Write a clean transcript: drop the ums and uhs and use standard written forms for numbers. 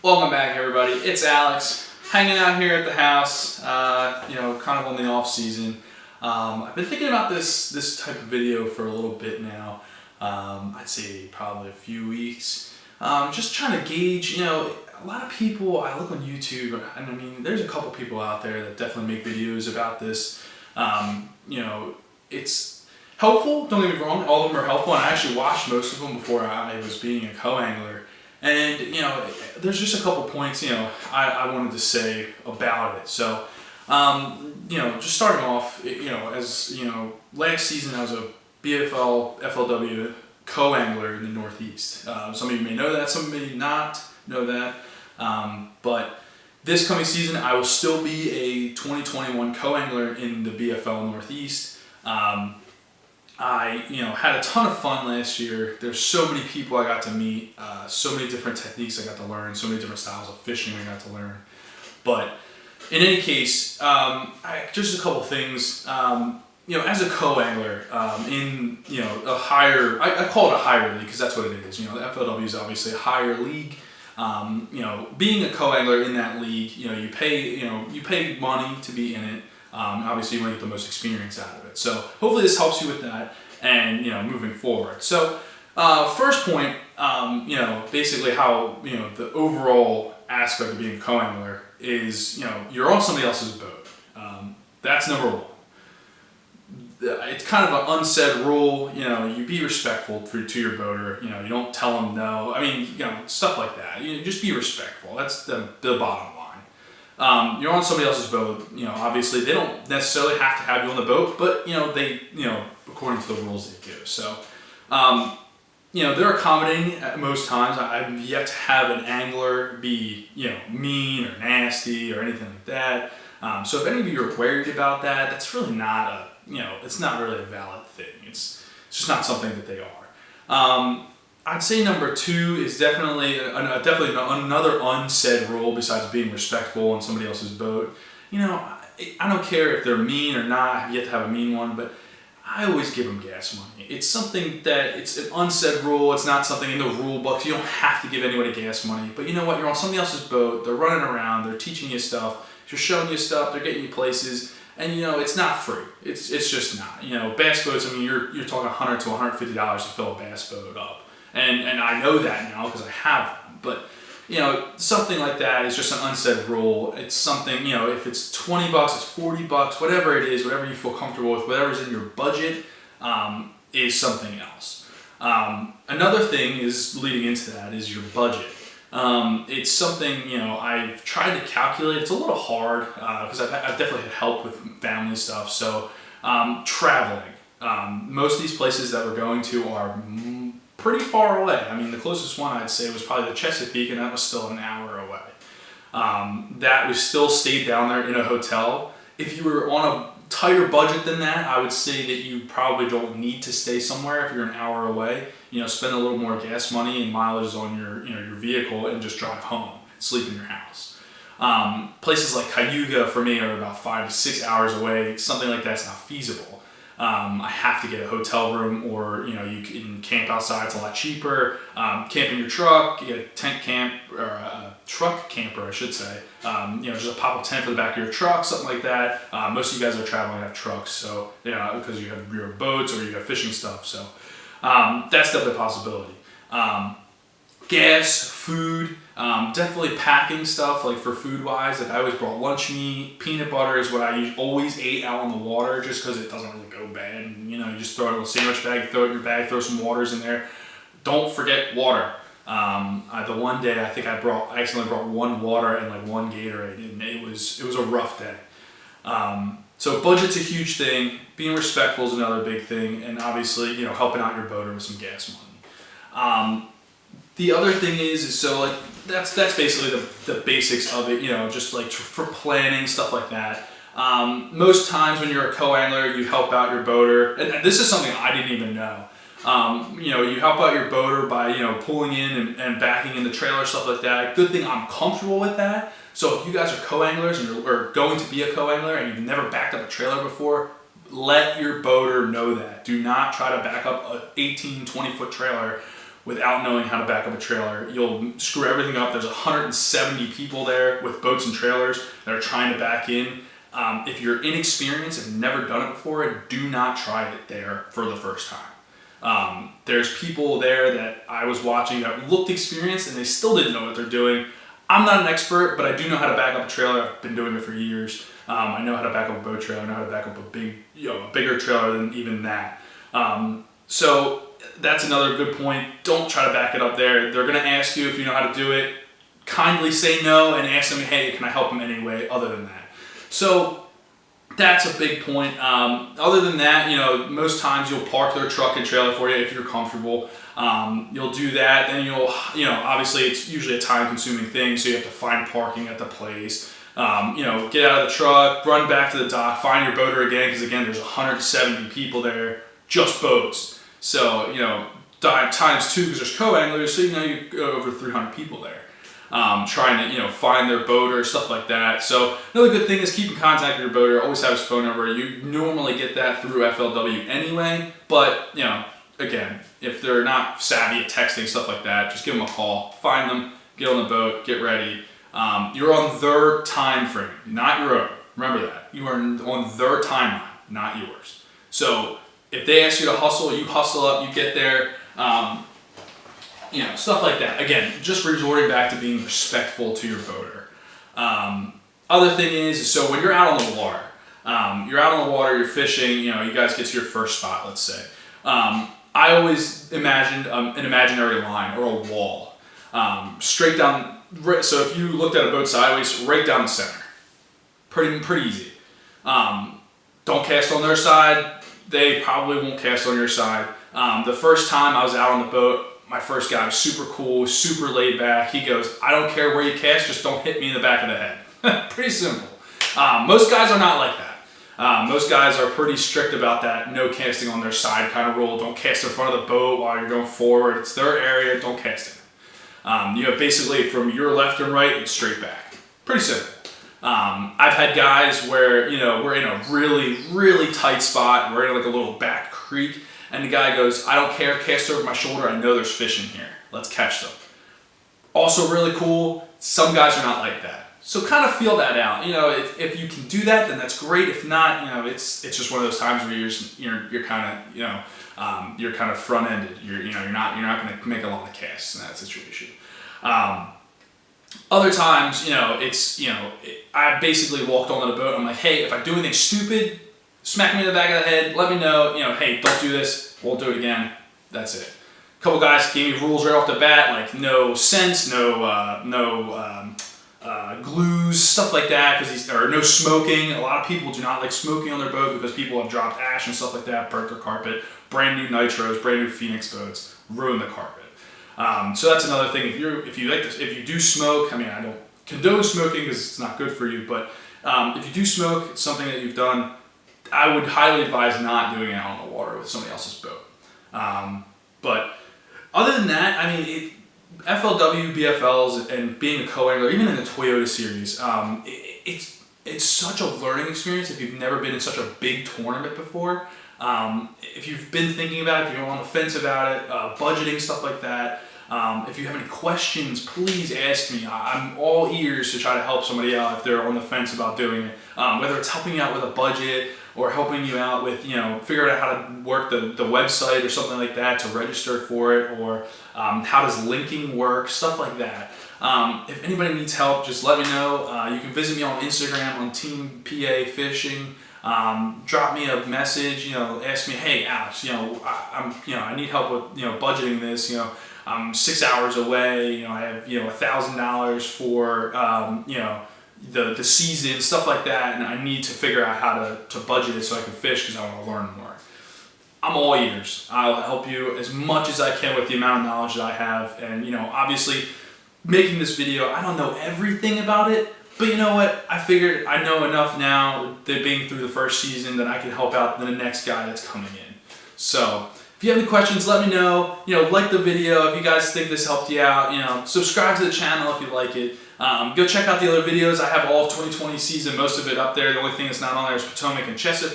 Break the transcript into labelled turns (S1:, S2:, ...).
S1: Welcome back, everybody. It's Alex, hanging out here at the house, kind of on the off season. I've been thinking about this type of video for a little bit now. I'd say probably a few weeks. Just trying to gauge, a lot of people, I look on YouTube, and I mean, there's a couple people out there that definitely make videos about this. It's helpful, don't get me wrong, all of them are helpful, and I actually watched most of them before I was being a co-angler. And, there's just a couple points, I wanted to say about it. So, just starting off, last season I was a BFL, FLW co-angler in the Northeast. Some of you may know that, some may not know that. But this coming season, I will still be a 2021 co-angler in the BFL Northeast. I had a ton of fun last year. There's so many people I got to meet, so many different techniques I got to learn, so many different styles of fishing I got to learn. But in any case, just a couple things. As a co-angler in a higher, I call it a higher league because that's what it is. The FLW is obviously a higher league. Being a co-angler in that league, you pay money to be in it. Obviously you want to get the most experience out of it. So hopefully this helps you with that and, moving forward. So, first point, basically how, the overall aspect of being a co-angler is, you're on somebody else's boat. That's number one. It's kind of an unsaid rule, you be respectful to your boater, you don't tell them no. I mean, stuff like that. You just be respectful. That's the bottom line. You're on somebody else's boat, obviously they don't necessarily have to have you on the boat, but, they, according to the rules they do. So, they're accommodating at most times. I've yet to have an angler be, mean or nasty or anything like that. So if any of you are worried about that, that's really not it's not really a valid thing. It's just not something that they are. I'd say number two is definitely another unsaid rule besides being respectful on somebody else's boat. I don't care if they're mean or not. I've yet to have a mean one, but I always give them gas money. It's something that it's an unsaid rule. It's not something in the rule books. You don't have to give anybody gas money. But you know what? You're on somebody else's boat. They're running around. They're teaching you stuff. They're showing you stuff. They're getting you places. And it's not free. It's just not. Bass boats. I mean, you're talking $100 to $150 to fill a bass boat up. And I know that now because I have them. But, something like that is just an unsaid rule. It's something, if it's $20, it's $40, whatever it is, whatever you feel comfortable with, whatever's in your budget, is something else. Another thing is leading into that is your budget. It's something, I've tried to calculate. It's a little hard because I've definitely had help with family stuff. So, traveling. Most of these places that we're going to are pretty far away. I mean, the closest one I'd say was probably the Chesapeake, and that was still an hour away. That we still stayed down there in a hotel. If you were on a tighter budget than that, I would say that you probably don't need to stay somewhere if you're an hour away. Spend a little more gas money and mileage on your vehicle and just drive home, sleep in your house. Places like Cayuga for me are about 5 to 6 hours away. Something like that's not feasible. I have to get a hotel room, or you can camp outside. It's a lot cheaper. Camp in your truck, you get a tent camp or a truck camper, I should say. Just a pop-up tent for the back of your truck, something like that. Most of you guys are traveling have trucks, so because you have your boats or you have fishing stuff. So that's definitely a possibility. Gas, food, definitely packing stuff, like for food wise. Like I always brought lunch meat. Peanut butter is what I always ate out on the water just because it doesn't really go bad. And, you just throw it in a sandwich bag, throw it in your bag, throw some waters in there. Don't forget water. The one day I think I accidentally brought one water and like one Gatorade, and it was a rough day. So budget's a huge thing. Being respectful is another big thing, and obviously helping out your boater with some gas money. The other thing is so like that's basically the basics of it, just like for planning, stuff like that. Most times when you're a co-angler, you help out your boater, and this is something I didn't even know. You help out your boater by pulling in and backing in the trailer, stuff like that. Good thing I'm comfortable with that. So if you guys are co-anglers and you're going to be a co-angler and you've never backed up a trailer before, let your boater know that. Do not try to back up an 18, 20 foot trailer without knowing how to back up a trailer, you'll screw everything up. There's 170 people there with boats and trailers that are trying to back in. If you're inexperienced and never done it before, do not try it there for the first time. There's people there that I was watching that looked experienced and they still didn't know what they're doing. I'm not an expert, but I do know how to back up a trailer. I've been doing it for years. I know how to back up a boat trailer. I know how to back up a bigger trailer than even that. So that's another good point. Don't try to back it up there. They're going to ask you if you know how to do it. Kindly say no and ask them, hey, can I help them any way other than that? So that's a big point. Other than that, most times you'll park their truck and trailer for you if you're comfortable. You'll do that. Then obviously it's usually a time-consuming thing, so you have to find parking at the place. Get out of the truck, run back to the dock, find your boater again, because again, there's 170 people there, just boats. So, times 2 because there's co-anglers, so you go over 300 people there. Trying to find their boater, stuff like that. So another good thing is keep in contact with your boater. Always have his phone number. You normally get that through FLW anyway, but again, if they're not savvy at texting, stuff like that, just give them a call, find them, get on the boat, get ready. You're on their time frame, not your own. Remember that. You are on their timeline, not yours. So if they ask you to hustle, you hustle up, you get there. Stuff like that. Again, just resorting back to being respectful to your boater. Other thing is, so when you're out on the water, you're fishing, you guys get to your first spot, let's say. I always imagined an imaginary line or a wall. Straight down, so if you looked at a boat sideways, right down the center. Pretty easy. Don't cast on their side. They probably won't cast on your side. The first time I was out on the boat, my first guy was super cool, super laid back. He goes, I don't care where you cast, just don't hit me in the back of the head. Pretty simple. Most guys are not like that. Most guys are pretty strict about that no casting on their side kind of rule. Don't cast in front of the boat while you're going forward. It's their area, don't cast it. Basically from your left and right and straight back. Pretty simple. I've had guys where, we're in a really, really tight spot. We're in like a little back creek. And the guy goes, I don't care, cast over my shoulder, I know there's fish in here. Let's catch them. Also really cool, some guys are not like that. So kind of feel that out. If you can do that, then that's great. If not, it's just one of those times where you're kind of, you're kind of front-ended. You're not going to make a lot of casts in that situation. Other times, I basically walked onto the boat. I'm like, hey, if I do anything stupid, smack me in the back of the head, let me know, hey, don't do this, won't do it again, that's it. A couple guys gave me rules right off the bat, like no scents, no glues, stuff like that, or no smoking. A lot of people do not like smoking on their boat because people have dropped ash and stuff like that, burnt their carpet, brand new Nitros, brand new Phoenix boats, ruin the carpet. So that's another thing. If you do smoke, I don't condone smoking because it's not good for you, but if you do smoke, it's something that you've done, I would highly advise not doing it out on the water with somebody else's boat. But other than that, FLW, BFLs, and being a co-angler, even in the Toyota series, it's such a learning experience if you've never been in such a big tournament before. If you've been thinking about it, if you're on the fence about it, budgeting, stuff like that, if you have any questions, please ask me. I'm all ears to try to help somebody out if they're on the fence about doing it. Whether it's helping you out with a budget or helping you out with, figuring out how to work the website or something like that to register for it, or how does linking work, stuff like that. If anybody needs help, just let me know. You can visit me on Instagram on Team PA Fishing. Drop me a message, ask me, hey Alex, I need help with, budgeting this, I'm 6 hours away, I have, $1,000 for, the season, stuff like that, and I need to figure out how to budget it so I can fish because I want to learn more. I'm all ears. I'll help you as much as I can with the amount of knowledge that I have, and, obviously, making this video, I don't know everything about it, but you know what? I figured I know enough now, that being through the first season, that I can help out the next guy that's coming in. So, if you have any questions, let me know. Like the video if you guys think this helped you out. Subscribe to the channel if you like it. Go check out the other videos. I have all of 2020 season, most of it up there. The only thing that's not on there is Potomac and Chesapeake.